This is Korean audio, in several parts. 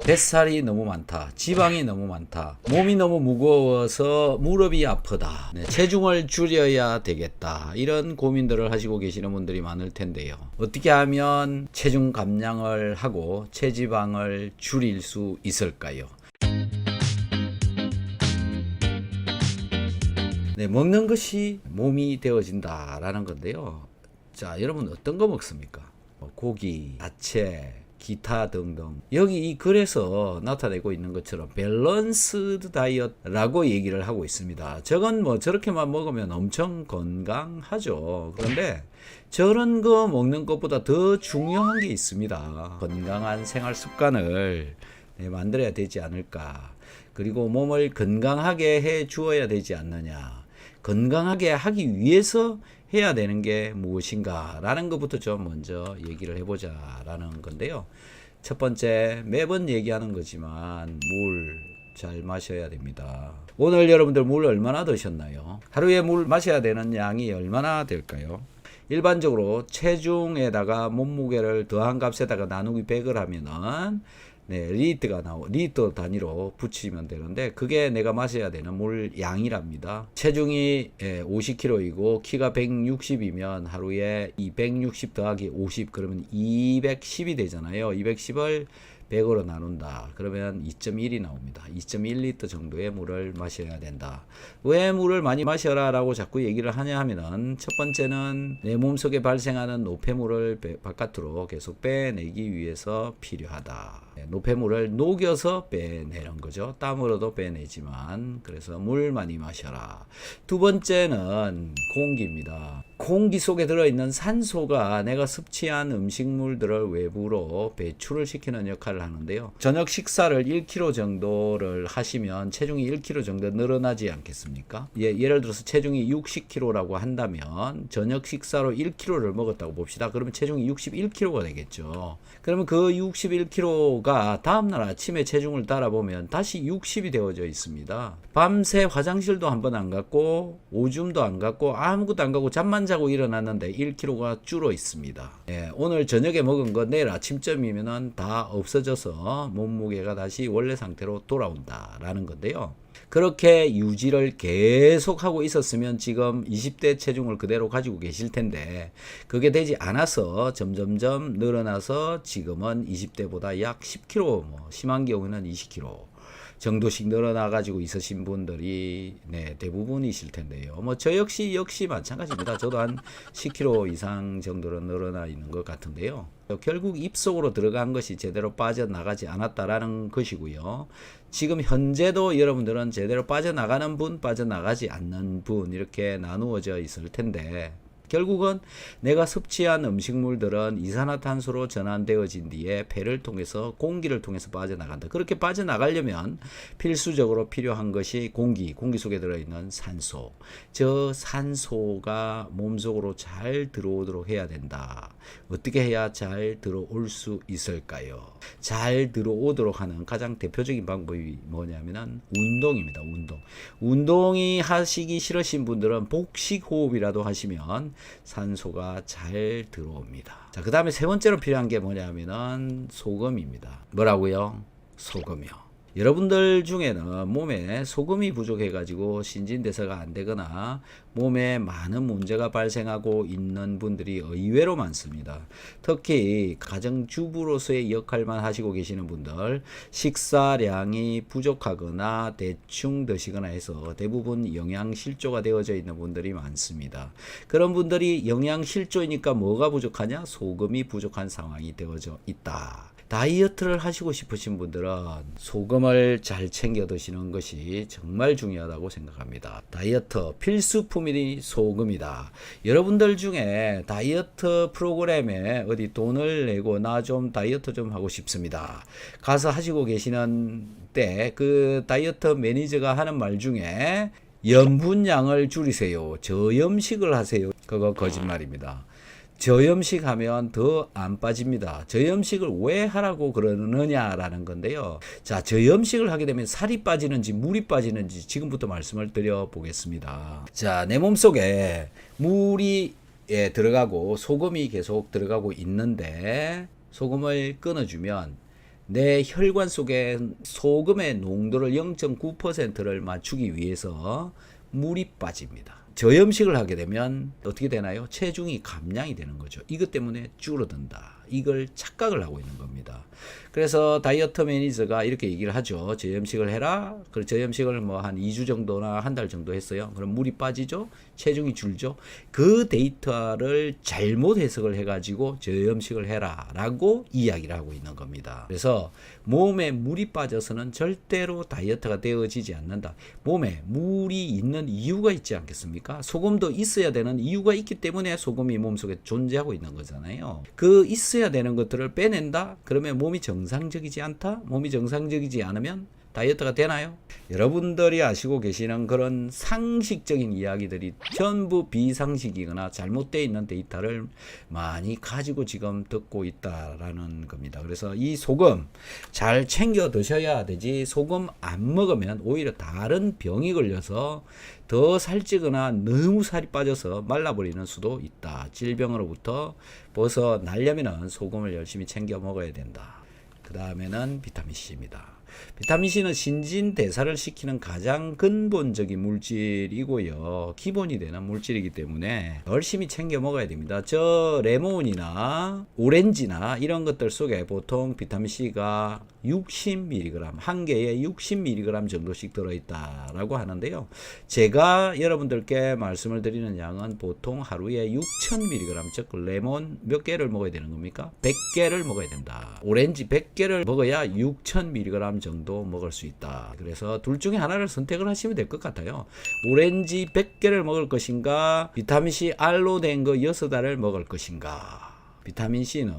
뱃살이 너무 많다, 지방이 너무 많다, 몸이 너무 무거워서 무릎이 아프다, 체중을 줄여야 되겠다, 이런 고민들을 하시고 계시는 분들이 많을 텐데요. 어떻게 하면 체중 감량을 하고 체지방을 줄일 수 있을까요? 먹는 것이 몸이 되어진다 라는 건데요. 자, 여러분 어떤 거 먹습니까? 고기, 야채, 기타 등등. 여기 이 글에서 나타내고 있는 것처럼 밸런스드 다이어트라고 얘기를 하고 있습니다. 저건 뭐 저렇게만 먹으면 엄청 건강하죠. 그런데 저런 거 먹는 것보다 더 중요한 게 있습니다. 건강한 생활 습관을 만들어야 되지 않을까. 그리고 몸을 건강하게 해 주어야 되지 않느냐. 건강하게 하기 위해서 해야 되는 게 무엇인가 라는 것부터 좀 먼저 얘기를 해보자 라는 건데요. 첫 번째, 매번 얘기하는 거지만 물 잘 마셔야 됩니다. 오늘 여러분들 물 얼마나 드셨나요? 하루에 물 마셔야 되는 양이 얼마나 될까요? 일반적으로 체중에다가 몸무게를 더한 값에다가 나누기 100을 하면은 리터 단위로 붙이면 되는데, 그게 내가 마셔야 되는 물 양이랍니다. 체중이 50kg이고 키가 160이면 하루에 260 더하기 50 그러면 210이 되잖아요. 210을 100으로 나눈다. 그러면 2.1이 나옵니다. 2.1리터 정도의 물을 마셔야 된다. 왜 물을 많이 마셔라 라고 자꾸 얘기를 하냐 하면은, 첫 번째는 내 몸속에 발생하는 노폐물을 바깥으로 계속 빼내기 위해서 필요하다. 노폐물을 녹여서 빼내는 거죠. 땀으로도 빼내지만. 그래서 물 많이 마셔라. 두 번째는 공기입니다. 공기 속에 들어있는 산소가 내가 섭취한 음식물들을 외부로 배출을 시키는 역할을 하는데요. 저녁 식사를 1kg 정도를 하시면 체중이 1kg 정도 늘어나지 않겠습니까? 예를 들어서 체중이 60kg라고 한다면 저녁 식사로 1kg를 먹었다고 봅시다. 그러면 체중이 61kg가 되겠죠. 그러면 그 61kg가 다음날 아침에 체중을 따라보면 다시 60이 되어져 있습니다. 밤새 화장실도 한 번 안 갔고 오줌도 안 갔고 아무것도 안 가고 잠만 자고 일어났는데 1kg가 줄어 있습니다. 오늘 저녁에 먹은 거 내일 아침쯤이면 다 없어져서 몸무게가 다시 원래 상태로 돌아온다 라는 건데요. 그렇게 유지를 계속 하고 있었으면 지금 20대 체중을 그대로 가지고 계실 텐데, 그게 되지 않아서 점점점 늘어나서 지금은 20대보다 약 10kg, 뭐 심한 경우는 20kg 정도씩 늘어나 가지고 있으신 분들이 대부분이실 텐데요. 뭐 저 역시 마찬가지입니다. 저도 한 10kg 이상 정도로 늘어나 있는 것 같은데요. 결국 입속으로 들어간 것이 제대로 빠져나가지 않았다라는 것이고요. 지금 현재도 여러분들은 제대로 빠져나가는 분, 빠져나가지 않는 분 이렇게 나누어져 있을 텐데, 결국은 내가 섭취한 음식물들은 이산화탄소로 전환되어진 뒤에 폐를 통해서 공기를 통해서 빠져나간다. 그렇게 빠져나가려면 필수적으로 필요한 것이 공기 속에 들어있는 산소. 저 산소가 몸속으로 잘 들어오도록 해야 된다. 어떻게 해야 잘 들어올 수 있을까요? 잘 들어오도록 하는 가장 대표적인 방법이 뭐냐면은 운동입니다. 운동이 하시기 싫으신 분들은 복식 호흡이라도 하시면 산소가 잘 들어옵니다. 자, 그 다음에 세 번째로 필요한 게 뭐냐면은 소금입니다. 뭐라고요? 소금이요. 여러분들 중에는 몸에 소금이 부족해가지고 신진대사가 안 되거나 몸에 많은 문제가 발생하고 있는 분들이 의외로 많습니다. 특히 가정주부로서의 역할만 하시고 계시는 분들, 식사량이 부족하거나 대충 드시거나 해서 대부분 영양실조가 되어져 있는 분들이 많습니다. 그런 분들이 영양실조이니까 뭐가 부족하냐? 소금이 부족한 상황이 되어져 있다. 다이어트를 하시고 싶으신 분들은 소금을 잘 챙겨 드시는 것이 정말 중요하다고 생각합니다. 다이어트 필수품이 소금이다. 여러분들 중에 다이어트 프로그램에 어디 돈을 내고 나 좀 다이어트 좀 하고 싶습니다. 가서 하시고 계시는 때 그 다이어트 매니저가 하는 말 중에 염분량을 줄이세요. 저염식을 하세요. 그거 거짓말입니다. 저염식 하면 더 안 빠집니다. 저염식을 왜 하라고 그러느냐라는 건데요. 자, 저염식을 하게 되면 살이 빠지는지 물이 빠지는지 지금부터 말씀을 드려 보겠습니다. 자, 내 몸속에 물이 들어가고 소금이 계속 들어가고 있는데, 소금을 끊어주면 내 혈관 속에 소금의 농도를 0.9%를 맞추기 위해서 물이 빠집니다. 저염식을 하게 되면 어떻게 되나요? 체중이 감량이 되는 거죠. 이것 때문에 줄어든다. 이걸 착각을 하고 있는 겁니다. 그래서 다이어트 매니저가 이렇게 얘기를 하죠. 저염식을 해라. 그 저염식을 뭐 한 2주 정도나 한 달 정도 했어요. 그럼 물이 빠지죠. 체중이 줄죠. 그 데이터를 잘못 해석을 해가지고 저염식을 해라 라고 이야기를 하고 있는 겁니다. 그래서 몸에 물이 빠져서는 절대로 다이어트가 되어지지 않는다. 몸에 물이 있는 이유가 있지 않겠습니까? 소금도 있어야 되는 이유가 있기 때문에 소금이 몸속에 존재하고 있는 거잖아요. 그 있어야 되는 것들을 빼낸다? 그러면 몸이 정상적이지 않다? 몸이 정상적이지 않으면 다이어트가 되나요? 여러분들이 아시고 계시는 그런 상식적인 이야기들이 전부 비상식이거나 잘못되어 있는 데이터를 많이 가지고 지금 듣고 있다라는 겁니다. 그래서 이 소금 잘 챙겨 드셔야 되지, 소금 안 먹으면 오히려 다른 병이 걸려서 더 살찌거나 너무 살이 빠져서 말라버리는 수도 있다. 질병으로부터 벗어나려면 소금을 열심히 챙겨 먹어야 된다. 그 다음에는 비타민C입니다. 비타민C는 신진대사를 시키는 가장 근본적인 물질이고요. 기본이 되는 물질이기 때문에 열심히 챙겨 먹어야 됩니다. 저 레몬이나 오렌지나 이런 것들 속에 보통 비타민C가 60mg, 한 개에 60mg 정도씩 들어있다라고 하는데요. 제가 여러분들께 말씀을 드리는 양은 보통 하루에 6000mg, 즉 레몬 몇 개를 먹어야 되는 겁니까? 100개를 먹어야 된다. 오렌지 100개를 먹어야 6000mg 정도 먹을 수 있다. 그래서 둘 중에 하나를 선택을 하시면 될 것 같아요. 오렌지 100개를 먹을 것인가, 비타민C 알로 된 거 6알을 먹을 것인가. 비타민C는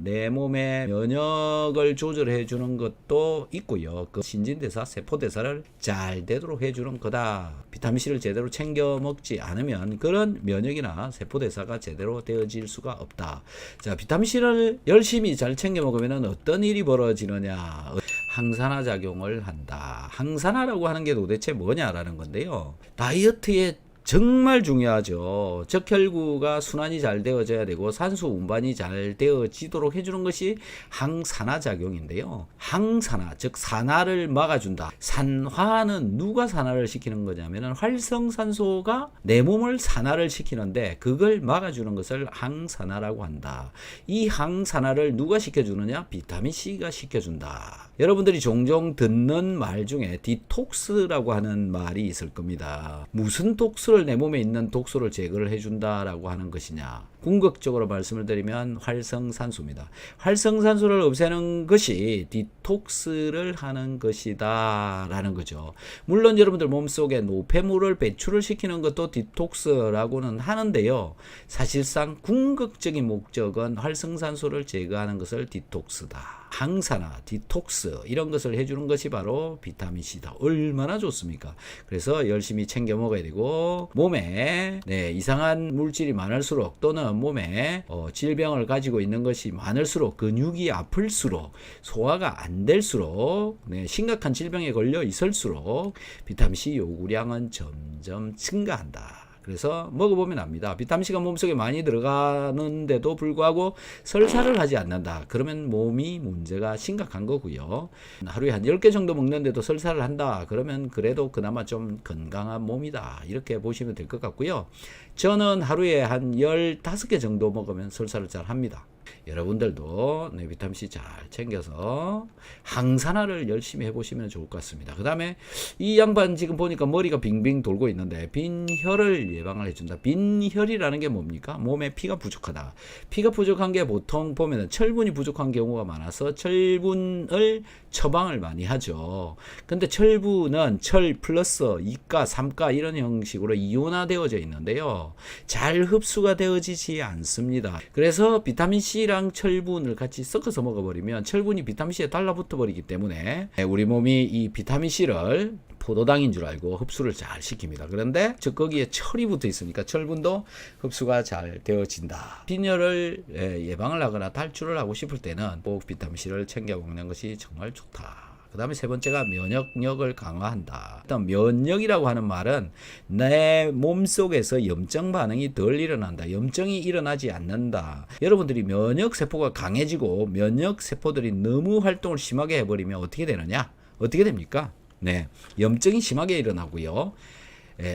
내 몸의 면역을 조절해 주는 것도 있고요. 그 신진대사, 세포대사를 잘 되도록 해주는 거다. 비타민C를 제대로 챙겨 먹지 않으면 그런 면역이나 세포대사가 제대로 되어질 수가 없다. 자, 비타민C를 열심히 잘 챙겨 먹으면 어떤 일이 벌어지느냐. 항산화 작용을 한다. 항산화라고 하는 게 도대체 뭐냐라는 건데요. 다이어트에 정말 중요하죠. 적혈구가 순환이 잘 되어져야 되고 산소 운반이 잘 되어지도록 해주는 것이 항산화 작용인데요. 항산화, 즉 산화를 막아준다. 산화는 누가 산화를 시키는 거냐면 활성산소가 내 몸을 산화를 시키는데 그걸 막아주는 것을 항산화라고 한다. 이 항산화를 누가 시켜주느냐? 비타민C가 시켜준다. 여러분들이 종종 듣는 말 중에 디톡스라고 하는 말이 있을 겁니다. 무슨 독소를 내 몸에 있는 독소를 제거를 해준다라고 하는 것이냐? 궁극적으로 말씀을 드리면 활성산소입니다. 활성산소를 없애는 것이 디톡스를 하는 것이다 라는 거죠. 물론 여러분들 몸속에 노폐물을 배출을 시키는 것도 디톡스라고는 하는데요. 사실상 궁극적인 목적은 활성산소를 제거하는 것을 디톡스다. 항산화, 디톡스 이런 것을 해주는 것이 바로 비타민C다. 얼마나 좋습니까? 그래서 열심히 챙겨 먹어야 되고 몸에 이상한 물질이 많을수록 또는 몸에 질병을 가지고 있는 것이 많을수록 근육이 아플수록 소화가 안 될수록 심각한 질병에 걸려 있을수록 비타민C 요구량은 점점 증가한다. 그래서 먹어보면 압니다. 비타민C가 몸속에 많이 들어가는데도 불구하고 설사를 하지 않는다. 그러면 몸이 문제가 심각한 거고요. 하루에 한 10개 정도 먹는데도 설사를 한다. 그러면 그래도 그나마 좀 건강한 몸이다. 이렇게 보시면 될 것 같고요. 저는 하루에 한 15개 정도 먹으면 설사를 잘 합니다. 여러분들도 비타민C 잘 챙겨서 항산화를 열심히 해보시면 좋을 것 같습니다. 그 다음에 이 양반 지금 보니까 머리가 빙빙 돌고 있는데 빈혈을 예방을 해준다. 빈혈이라는 게 뭡니까? 몸에 피가 부족하다. 피가 부족한 게 보통 보면은 철분이 부족한 경우가 많아서 철분을 처방을 많이 하죠. 근데 철분은 철 플러스 2가, 3가 이런 형식으로 이온화되어져 있는데요. 잘 흡수가 되어지지 않습니다. 그래서 비타민C랑 철분을 같이 섞어서 먹어버리면 철분이 비타민C에 달라붙어 버리기 때문에 우리 몸이 이 비타민C를 포도당인 줄 알고 흡수를 잘 시킵니다. 그런데 거기에 철이 붙어 있으니까 철분도 흡수가 잘 되어진다. 빈혈을 예방을 하거나 탈출을 하고 싶을 때는 꼭 비타민C를 챙겨 먹는 것이 정말 좋다. 그 그 다음에 세 번째가 면역력을 강화한다. 일단 면역이라고 하는 말은 내 몸속에서 염증 반응이 덜 일어난다. 염증이 일어나지 않는다. 여러분들이 면역세포가 강해지고 면역세포들이 너무 활동을 심하게 해버리면 어떻게 되느냐? 어떻게 됩니까? 네, 염증이 심하게 일어나고요.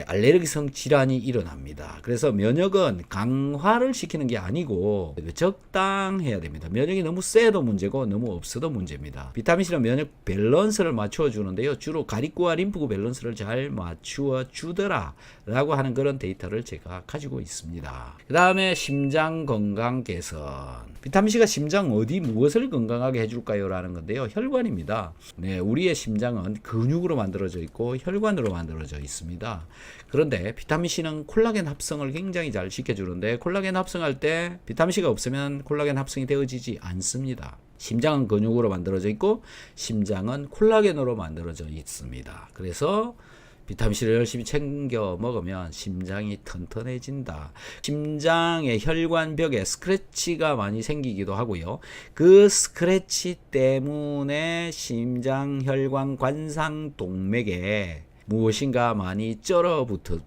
알레르기성 질환이 일어납니다. 그래서 면역은 강화를 시키는 게 아니고 적당해야 됩니다. 면역이 너무 세도 문제고 너무 없어도 문제입니다. 비타민C는 면역 밸런스를 맞추어 주는데요. 주로 가립구와 림프구 밸런스를 잘 맞추어 주더라 라고 하는 그런 데이터를 제가 가지고 있습니다. 그 다음에 심장 건강 개선. 비타민C가 심장 어디 무엇을 건강하게 해줄까요? 라는 건데요. 혈관입니다. 네, 우리의 심장은 근육으로 만들어져 있고 혈관으로 만들어져 있습니다. 그런데 비타민C는 콜라겐 합성을 굉장히 잘 시켜주는데 콜라겐 합성할 때 비타민C가 없으면 콜라겐 합성이 되어지지 않습니다. 심장은 근육으로 만들어져 있고 심장은 콜라겐으로 만들어져 있습니다. 그래서 비타민C를 열심히 챙겨 먹으면 심장이 튼튼해진다. 심장의 혈관벽에 스크래치가 많이 생기기도 하고요. 그 스크래치 때문에 심장 혈관 관상 동맥에 무엇인가 많이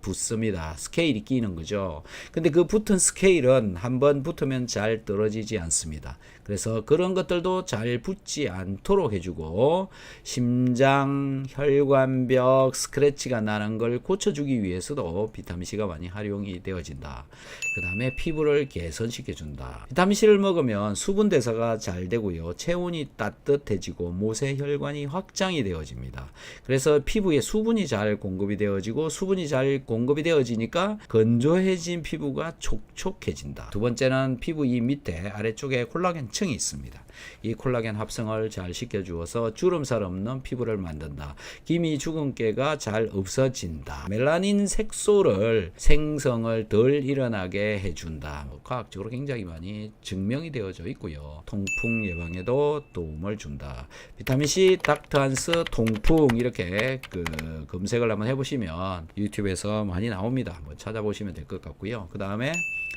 붙습니다. 스케일이 끼는 거죠. 근데 그 붙은 스케일은 한번 붙으면 잘 떨어지지 않습니다. 그래서 그런 것들도 잘 붙지 않도록 해주고 심장 혈관벽 스크래치가 나는 걸 고쳐주기 위해서도 비타민C가 많이 활용이 되어진다. 그 다음에 피부를 개선시켜준다. 비타민C를 먹으면 수분 대사가 잘 되고요. 체온이 따뜻해지고 모세 혈관이 확장이 되어집니다. 그래서 피부에 수분이 잘 공급이 되어지고 수분이 잘 공급이 되어지니까 건조해진 피부가 촉촉해진다. 두 번째는 피부 이 밑에 아래쪽에 콜라겐 층이 있습니다. 이 콜라겐 합성을 잘 시켜주어서 주름살 없는 피부를 만든다. 기미 주근깨가 잘 없어진다. 멜라닌 색소를 생성을 덜 일어나게 해준다. 과학적으로 굉장히 많이 증명이 되어져 있고요. 통풍 예방에도 도움을 준다. 비타민C 닥터한스 통풍 이렇게 검색을 한번 해보시면 유튜브에서 많이 나옵니다. 한번 찾아보시면 될 것 같고요. 그 다음에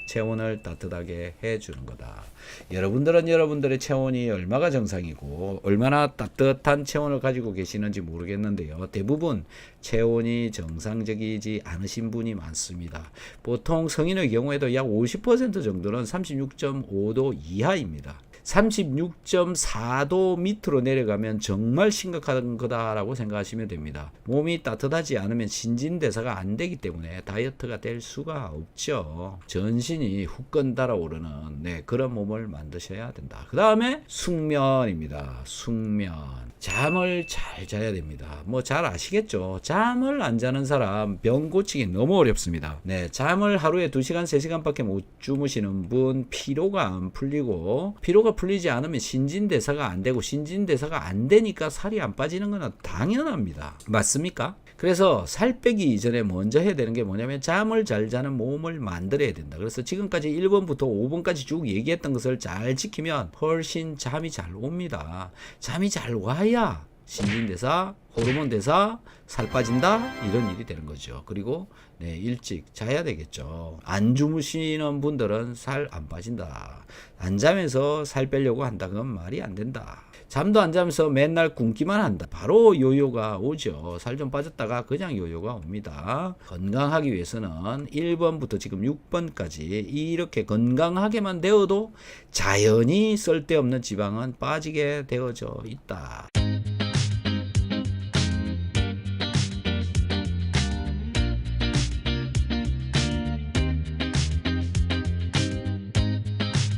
체온을 따뜻하게 해주는 거다. 여러분들은 여러분들의 체온이 얼마가 정상이고 얼마나 따뜻한 체온을 가지고 계시는지 모르겠는데요. 대부분 체온이 정상적이지 않으신 분이 많습니다. 보통 성인의 경우에도 약 50% 정도는 36.5도 이하입니다. 36.4도 밑으로 내려가면 정말 심각한 거다라고 생각하시면 됩니다. 몸이 따뜻하지 않으면 신진대사가 안 되기 때문에 다이어트가 될 수가 없죠. 전신이 후끈 달아오르는 그런 몸을 만드셔야 된다. 그 다음에 숙면입니다. 숙면. 잠을 잘 자야 됩니다. 뭐 잘 아시겠죠? 잠을 안 자는 사람 병 고치기 너무 어렵습니다. 잠을 하루에 2시간, 3시간밖에 못 주무시는 분 피로가 안 풀리고 피로가 풀리지 않으면 신진대사가 안 되고 신진대사가 안 되니까 살이 안 빠지는 건 당연합니다. 맞습니까? 그래서 살 빼기 이전에 먼저 해야 되는 게 뭐냐면 잠을 잘 자는 몸을 만들어야 된다. 그래서 지금까지 1번부터 5번까지 쭉 얘기했던 것을 잘 지키면 훨씬 잠이 잘 옵니다. 잠이 잘 와야 신진대사, 호르몬 대사, 살 빠진다 이런 일이 되는 거죠. 그리고 일찍 자야 되겠죠. 안 주무시는 분들은 살 안 빠진다. 안 자면서 살 빼려고 한다. 그건 말이 안 된다. 잠도 안 자면서 맨날 굶기만 한다. 바로 요요가 오죠. 살 좀 빠졌다가 그냥 요요가 옵니다. 건강하기 위해서는 1번부터 지금 6번까지 이렇게 건강하게만 되어도 자연히 쓸데없는 지방은 빠지게 되어져 있다.